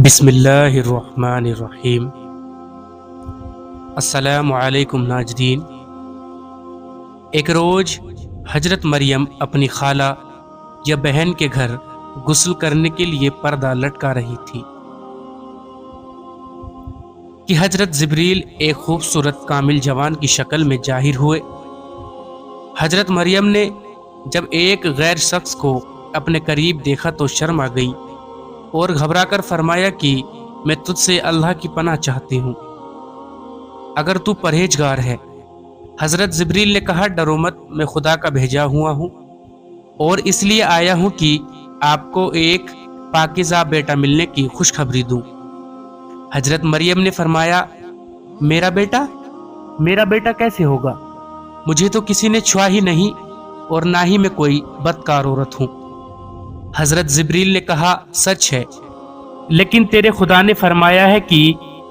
بسم اللہ الرحمن الرحیم۔ السلام علیکم ناظرین۔ ایک روز حضرت مریم اپنی خالہ یا بہن کے گھر غسل کرنے کے لیے پردہ لٹکا رہی تھی کہ حضرت جبریل ایک خوبصورت کامل جوان کی شکل میں ظاہر ہوئے۔ حضرت مریم نے جب ایک غیر شخص کو اپنے قریب دیکھا تو شرم آ گئی اور گھبرا کر فرمایا کہ میں تجھ سے اللہ کی پناہ چاہتی ہوں اگر تو پرہیزگار ہے۔ حضرت جبریل نے کہا، ڈرو مت، میں خدا کا بھیجا ہوا ہوں اور اس لیے آیا ہوں کہ آپ کو ایک پاکیزہ بیٹا ملنے کی خوشخبری دوں۔ حضرت مریم نے فرمایا، میرا بیٹا کیسے ہوگا؟ مجھے تو کسی نے چھوا ہی نہیں اور نہ ہی میں کوئی بدکار عورت ہوں۔ حضرت جبریل نے کہا، سچ ہے، لیکن تیرے خدا نے فرمایا ہے کہ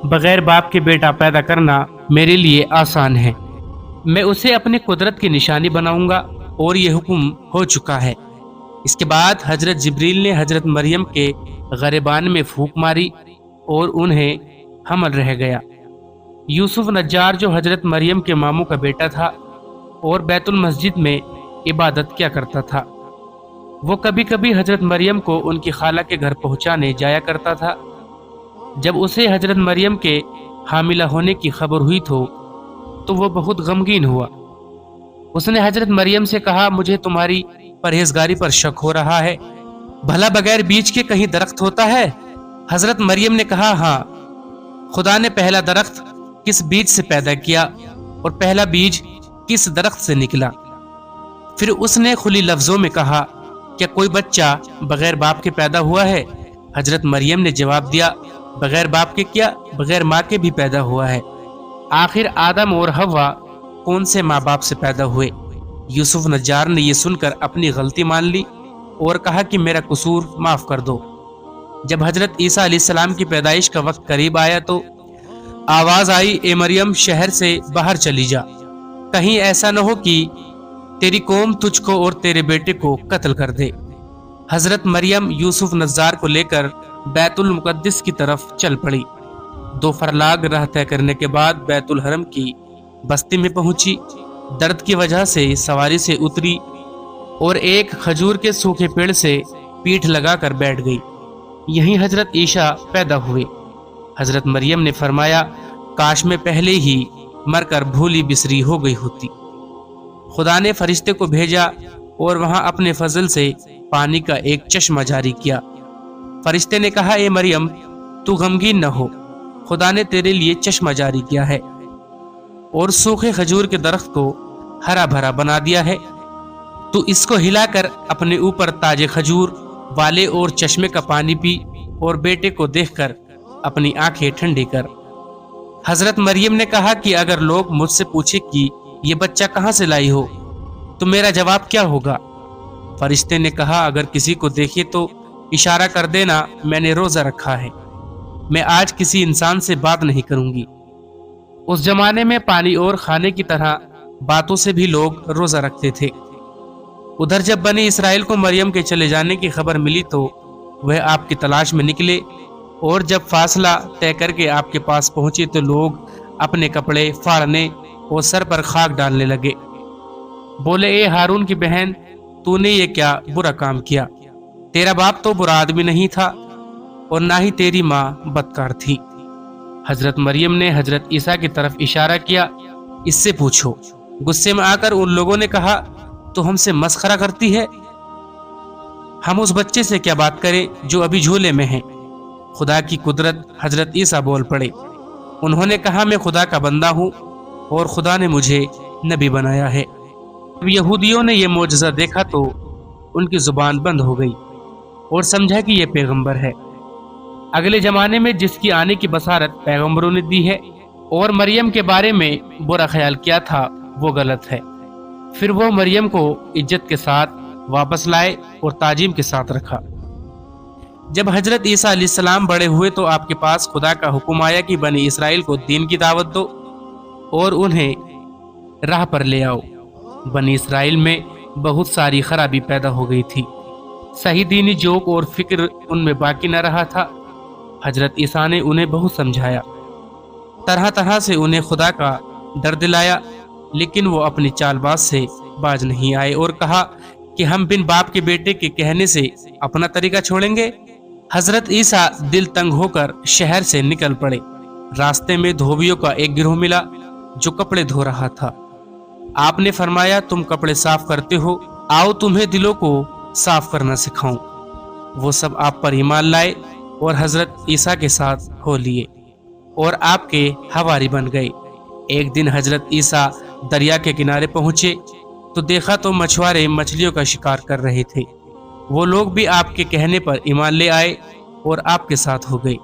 بغیر باپ کے بیٹا پیدا کرنا میرے لیے آسان ہے۔ میں اسے اپنی قدرت کی نشانی بناؤں گا اور یہ حکم ہو چکا ہے۔ اس کے بعد حضرت جبریل نے حضرت مریم کے گریبان میں پھونک ماری اور انہیں حمل رہ گیا۔ یوسف نجار جو حضرت مریم کے ماموں کا بیٹا تھا اور بیت المسجد میں عبادت کیا کرتا تھا، وہ کبھی کبھی حضرت مریم کو ان کی خالہ کے گھر پہنچانے جایا کرتا تھا۔ جب اسے حضرت مریم کے حاملہ ہونے کی خبر ہوئی تو وہ بہت غمگین ہوا۔ اس نے حضرت مریم سے کہا، مجھے تمہاری پرہیزگاری پر شک ہو رہا ہے، بھلا بغیر بیج کے کہیں درخت ہوتا ہے؟ حضرت مریم نے کہا، ہاں، خدا نے پہلا درخت کس بیج سے پیدا کیا اور پہلا بیج کس درخت سے نکلا؟ پھر اس نے کھلی لفظوں میں کہا، کیا کوئی بچہ بغیر باپ کے پیدا ہوا ہے؟ حضرت مریم نے جواب دیا، بغیر باپ کے کیا، بغیر ماں کے بھی پیدا ہوا ہے۔ آخر آدم اور حوا کون سے ماں باپ سے پیدا ہوئے؟ یوسف نجار نے یہ سن کر اپنی غلطی مان لی اور کہا کہ میرا قصور معاف کر دو۔ جب حضرت عیسیٰ علیہ السلام کی پیدائش کا وقت قریب آیا تو آواز آئی، اے مریم، شہر سے باہر چلی جا، کہیں ایسا نہ ہو کہ تیری قوم تجھ کو اور تیرے بیٹے کو قتل کر دے۔ حضرت مریم یوسف نجار کو لے کر بیت المقدس کی طرف چل پڑی۔ 2 فرلاگ راہ طے کرنے کے بعد بیت الحرم کی بستی میں پہنچی۔ درد کی وجہ سے سواری سے اتری اور ایک کھجور کے سوکھے پیڑ سے پیٹھ لگا کر بیٹھ گئی۔ یہیں حضرت عیسیٰ پیدا ہوئے۔ حضرت مریم نے فرمایا، کاش میں پہلے ہی مر کر بھولی بسری ہو گئی ہوتی۔ خدا نے فرشتے کو بھیجا اور وہاں اپنے فضل سے پانی کا ایک چشمہ جاری کیا۔ فرشتے نے کہا، اے مریم، تو غمگین نہ ہو، خدا نے تیرے لیے چشمہ جاری کیا ہے اور سوکھے کھجور کے درخت کو ہرا بھرا بنا دیا ہے۔ تو اس کو ہلا کر اپنے اوپر تاج کھجور والے اور چشمے کا پانی پی اور بیٹے کو دیکھ کر اپنی آنکھیں ٹھنڈی کر۔ حضرت مریم نے کہا کہ اگر لوگ مجھ سے پوچھے کہ یہ بچہ کہاں سے لائی ہو تو میرا جواب کیا ہوگا؟ فرشتے نے کہا، اگر کسی کو دیکھے تو اشارہ کر دینا، میں نے روزہ رکھا ہے، میں آج کسی انسان سے بات نہیں کروں گی۔ اس زمانے میں پانی اور کھانے کی طرح باتوں سے بھی لوگ روزہ رکھتے تھے۔ ادھر جب بنی اسرائیل کو مریم کے چلے جانے کی خبر ملی تو وہ آپ کی تلاش میں نکلے اور جب فاصلہ طے کر کے آپ کے پاس پہنچے تو لوگ اپنے کپڑے پھاڑنے اور سر پر خاک ڈالنے لگے۔ بولے، اے ہارون کی بہن، تو نے یہ کیا برا کام کیا؟ تیرا باپ تو برا آدمی نہیں تھا اور نہ ہی تیری ماں بدکار تھی۔ حضرت مریم نے حضرت عیسیٰ کی طرف اشارہ کیا، اس سے پوچھو۔ غصے میں آ کر ان لوگوں نے کہا، تو ہم سے مسخرہ کرتی ہے؟ ہم اس بچے سے کیا بات کریں جو ابھی جھولے میں ہیں؟ خدا کی قدرت۔ حضرت عیسیٰ بول پڑے، انہوں نے کہا، میں خدا کا بندہ ہوں اور خدا نے مجھے نبی بنایا ہے۔ جب یہودیوں نے یہ معجزہ دیکھا تو ان کی زبان بند ہو گئی اور سمجھا کہ یہ پیغمبر ہے۔ اگلے زمانے میں جس کی آنے کی بشارت پیغمبروں نے دی ہے اور مریم کے بارے میں برا خیال کیا تھا وہ غلط ہے۔ پھر وہ مریم کو عزت کے ساتھ واپس لائے اور تعظیم کے ساتھ رکھا۔ جب حضرت عیسیٰ علیہ السلام بڑے ہوئے تو آپ کے پاس خدا کا حکم آیا کہ بنی اسرائیل کو دین کی دعوت دو اور انہیں راہ پر لے آؤ۔ بنی اسرائیل میں بہت ساری خرابی پیدا ہو گئی تھی، صحیح دینی جوک اور فکر ان میں باقی نہ رہا تھا۔ हजरत ईसा ने उन्हें बहुत समझाया, तरह तरह से उन्हें खुदा का डर दिलाया, लेकिन वो अपनी चालबाज से बाज नहीं आए और कहा कि हम बिन बाप के बेटे के कहने से अपना तरीका छोड़ेंगे। हजरत ईसा दिल तंग होकर शहर से निकल पड़े। रास्ते में धोबियों का एक गिरोह मिला जो कपड़े धो रहा था। आपने फरमाया, तुम कपड़े साफ करते हो, आओ तुम्हें दिलों को साफ करना सिखाऊं। वो सब आप पर ईमान लाए और हजरत ईसा के साथ हो लिए और आपके हवारी बन गए। एक दिन हजरत ईसा दरिया के किनारे पहुंचे तो देखा तो मछुआरे मछलियों का शिकार कर रहे थे। वो लोग भी आपके कहने पर ईमान ले आए और आपके साथ हो गए।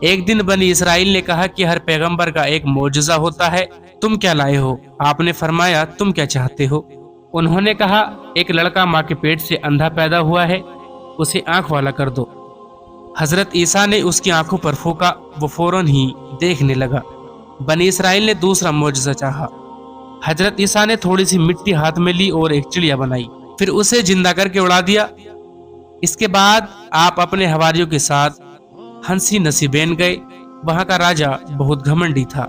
एक दिन बनी इसराइल ने कहा कि हर पैगंबर का एक मौजज़ा होता है, तुम क्या लाए हो? आपने फरमाया, तुम क्या चाहते हो? उन्होंने कहा, एक लड़का माँ के पेट से अंधा पैदा हुआ है, उसे आंख वाला कर दो। हजरत ईसा ने उसकी आंखों पर फूंका, वो फौरन ही देखने लगा। बनी इसराइल ने दूसरा मौजज़ा चाहा। हजरत ईसा ने थोड़ी सी मिट्टी हाथ में ली और एक चिड़िया बनाई, फिर उसे जिंदा करके उड़ा दिया। इसके बाद आप अपने हवारियों के साथ हंसी नसीबेन गए। वहां का राजा बहुत घमंडी था।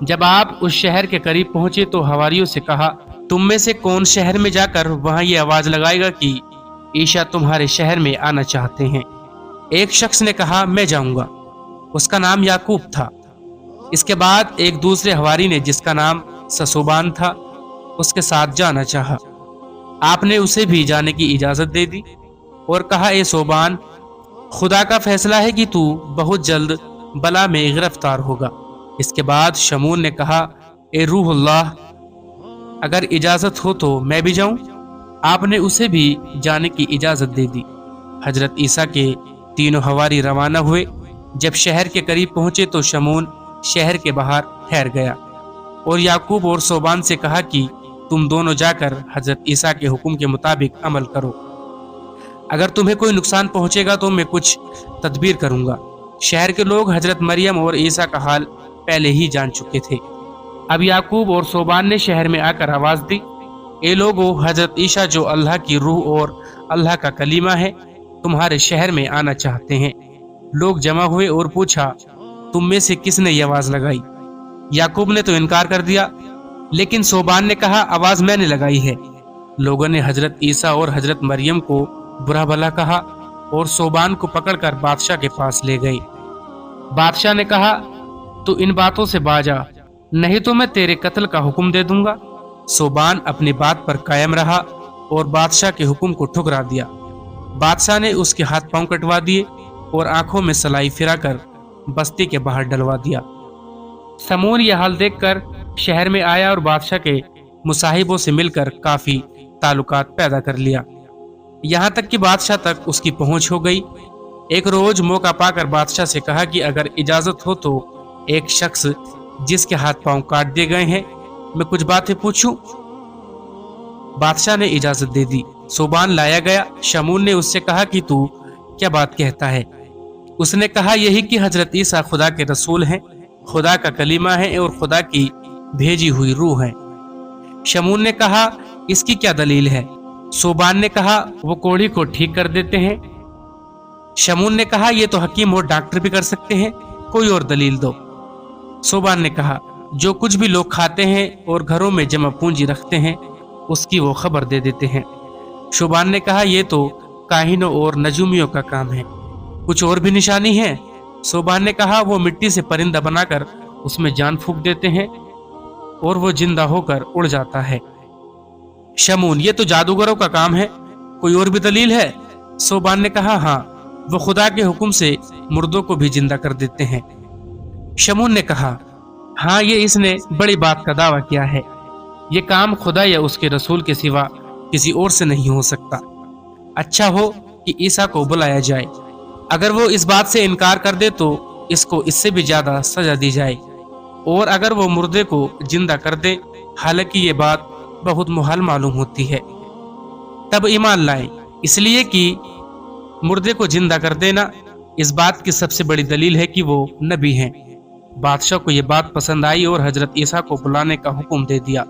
जब आप उस शहर के करीब पहुंचे तो हवारियों से कहा, तुम में से कौन शहर में जाकर वहां ये आवाज लगाएगा कि ईसा तुम्हारे शहर में आना चाहते हैं? एक शख्स ने कहा, मैं जाऊंगा। उसका नाम याकूब था। इसके बाद एक दूसरे हवारी ने, जिसका नाम ससोबान था, उसके साथ जाना चाहा। आपने उसे भी जाने की इजाजत दे दी और कहा, ए सोबान, खुदा का फैसला है कि तू बहुत जल्द बला में गिरफ्तार होगा। इसके बाद शमून ने कहा, ए रूहुल्लाह, अगर इजाजत हो तो मैं भी जाऊं। आपने उसे भी जाने की इजाजत दे दी। हजरत ईसा के तीनों हवारी रवाना हुए। जब शहर के करीब पहुंचे तो शमून शहर के बाहर ठहर गया और याकूब और सोबान से कहा कि तुम दोनों जाकर हजरत ईसा के हुक्म के मुताबिक अमल करो। अगर तुम्हें कोई नुकसान पहुंचेगा तो मैं कुछ तदबीर करूंगा। शहर के लोग हजरत मरियम और ईसा का हाल पहले ही जान चुके थे। अब याकूब और सोबान ने शहर में आकर आवाज दी, ए लोगों, हजरत ईसा जो अल्लाह की रूह और अल्लाह का कलीमा है, तुम्हारे शहर में आना चाहते हैं। लोग जमा हुए और पूछा, तुम में से किसने ये आवाज लगाई? याकूब ने तो इनकार कर दिया, लेकिन सोबान ने कहा, आवाज मैंने लगाई है। लोगों ने हजरत ईसा और हजरत मरियम को बुरा भला कहा और सोबान को पकड़कर बादशाह के पास ले गए। बादशाह ने कहा, तू इन बातों से बाजा, नहीं तो मैं तेरे कत्ल का हुक्म दे दूंगा। सोबान अपनी बात पर कायम रहा और बादशाह के हुक्म को ठुकरा दिया। बादशाह ने उसके हाथ पांव कटवा दिए और आंखों में सलाई फिराकर बस्ती के बाहर डलवा दिया। समून यह हाल देखकर शहर में आया और बादशाह के मुसाहिबों से मिलकर काफी ताल्लुकात पैदा कर लिया, यहाँ तक कि बादशाह तक उसकी पहुंच हो गई। एक रोज मौका पाकर बादशाह से कहा कि अगर इजाजत हो तो एक शख्स जिसके हाथ पांव काट दिए गए हैं, मैं कुछ बातें पूछूं। बादशाह ने इजाजत दे दी। सोबान लाया गया। शमून ने उससे कहा कि तू क्या बात कहता है? उसने कहा, यही कि हजरत ईसा खुदा के रसूल हैं, खुदा का कलीमा है और खुदा की भेजी हुई रूह है। शमून ने कहा, इसकी क्या दलील है? सोबान ने कहा, वो कोढ़ी को ठीक कर देते हैं। शमून ने कहा, ये तो हकीम और डॉक्टर भी कर सकते हैं, कोई और दलील दो। सोबान ने कहा, जो कुछ भी लोग खाते हैं और घरों में जमा पूंजी रखते हैं, उसकी वो खबर दे देते हैं। शोबान ने कहा, ये तो काहिनों और नजूमियों का काम है, कुछ और भी निशानी है? सोबान ने कहा, वो मिट्टी से परिंदा बनाकर उसमें जान फूंक देते हैं और वो जिंदा होकर उड़ जाता है। शमून, ये तो जादूगरों का काम है, कोई और भी दलील है? सोबान ने कहा, हाँ, वो खुदा के हुक्म से मुर्दों को भी जिंदा कर देते हैं। शमून ने कहा, हाँ, ये इसने बड़ी बात का दावा किया है, ये काम खुदा या उसके रसूल के सिवा किसी और से नहीं हो सकता। अच्छा हो कि ईसा को बुलाया जाए, अगर वो इस बात से इनकार कर दे तो इसको इससे भी ज्यादा सजा दी जाए, और अगर वो मुर्दे को जिंदा कर दे, हालांकि ये बात बहुत मुहाल मालूम होती है, तब ईमान लाए, इसलिए कि मुर्दे को जिंदा कर देना इस बात की सबसे बड़ी दलील है कि वो नबी हैं। बादशाह को ये बात पसंद आई और हजरत ईसा को बुलाने का हुक्म दे दिया।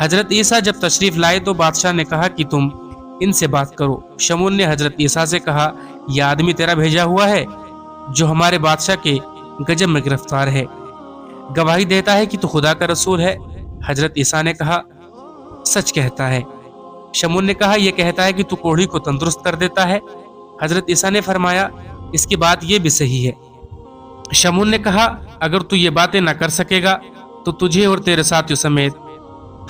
हजरत ईसा जब तशरीफ लाए तो बादशाह ने कहा कि तुम इनसे बात करो। शमून ने हजरत ईसा से कहा, यह आदमी तेरा भेजा हुआ है? जो हमारे बादशाह के गजब में गिरफ्तार है, गवाही देता है कि तू खुदा का रसूल है। हजरत ईसा ने कहा, सच कहता है। शमून ने कहा, यह कहता है कि तू कोढ़ी को तंदुरुस्त कर देता है। हजरत ईसा ने फरमाया, इसकी बात यह भी सही है। शमून ने कहा, अगर तू ये बातें ना कर सकेगा तो तुझे और तेरे साथियों समेत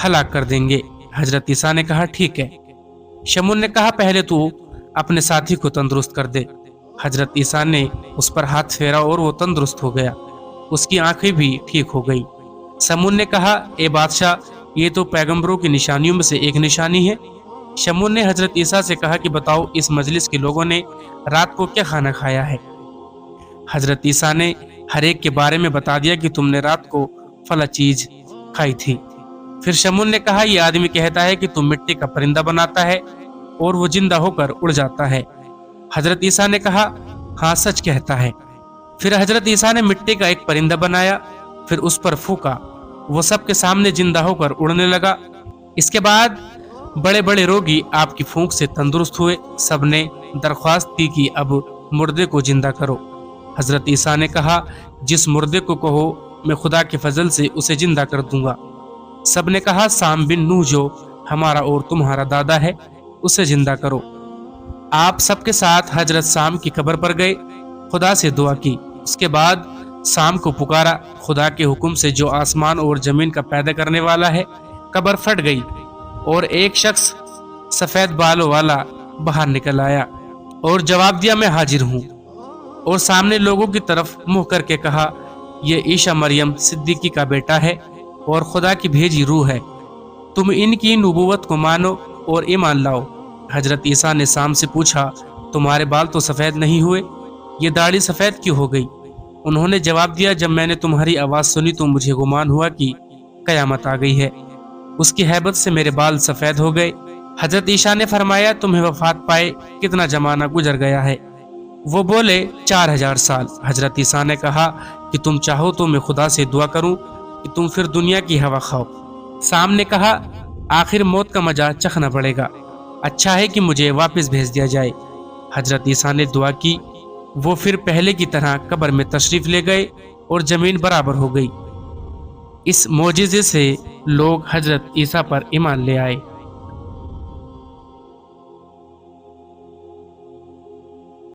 हलाक कर देंगे। हजरत ईसा ने कहा, ठीक है। शमून ने कहा, पहले तू अपने साथी को तंदुरुस्त कर दे। हजरत ईसा ने उस पर हाथ फेरा और वो तंदुरुस्त हो गया, उसकी आंखें भी ठीक हो गई। शमून ने कहा, ए बादशाह, ये तो पैगंबरों की निशानियों में से एक निशानी है। शमून ने हजरत ईसा से कहा कि बताओ, इस मजलिस के लोगों ने रात को क्या खाना खाया है। हजरत ईसा ने हर एक के बारे में बता दिया कि तुमने रात को फला चीज खाई थी। फिर शमून ने कहा, यह आदमी कहता है कि तुम मिट्टी का परिंदा बनाता है और वो जिंदा होकर उड़ जाता है। हजरत ईसा ने कहा, हाँ सच कहता है। फिर हजरत ईसा ने मिट्टी का एक परिंदा बनाया, फिर उस पर फूका, वो सबके सामने जिंदा होकर उड़ने लगा। इसके बाद बड़े बड़े रोगी आपकी फूंक से तंदुरुस्त हुए। सबने दरख्वास्त की कि अब मुर्दे को जिंदा करो। हजरत ईसा ने कहा, जिस मुर्दे को कहो मैं खुदा के फजल से उसे जिंदा कर दूंगा। सब ने कहा, साम बिन नूह जो हमारा और तुम्हारा दादा है, उसे जिंदा करो। आप सबके साथ हजरत साम की कब्र पर गए, खुदा से दुआ की। उसके बाद साम को पुकारा, खुदा के हुक्म से जो आसमान और जमीन का पैदा करने वाला है। कब्र फट गई और एक शख्स सफेद बालों वाला बाहर निकल आया और जवाब दिया, मैं हाजिर हूँ। और सामने लोगों की तरफ मुंह करके कहा, यह ईसा मरियम सिद्दीकी का बेटा है और खुदा की भेजी रूह है। तुम इनकी नबूवत को मानो और ईमान लाओ। हजरत ईसा ने साम से पूछा, तुम्हारे बाल तो सफ़ेद नहीं हुए, ये दाढ़ी सफ़ेद क्यों हो गई? उन्होंने जवाब दिया, जब मैंने तुम्हारी आवाज़ सुनी तो मुझे गुमान हुआ कि कयामत आ गई है। उसकी हैबत से मेरे बाल सफ़ेद हो गए। हजरत ईसा ने फरमाया, तुम्हें वफात पाए कितना जमाना गुजर गया है? वो बोले, 4000 साल। हजरत ईसा ने कहा कि तुम चाहो तो मैं खुदा से दुआ करूं कि तुम फिर दुनिया की हवा खाओ। साम ने कहा, आखिर मौत का मजा चखना पड़ेगा, अच्छा है कि मुझे वापस भेज दिया जाए। हजरत ईसा ने दुआ की, वो फिर पहले की तरह कब्र में तशरीफ ले गए और जमीन बराबर हो गई। इस मोजिज़े से लोग हजरत ईसा पर ईमान ले आए।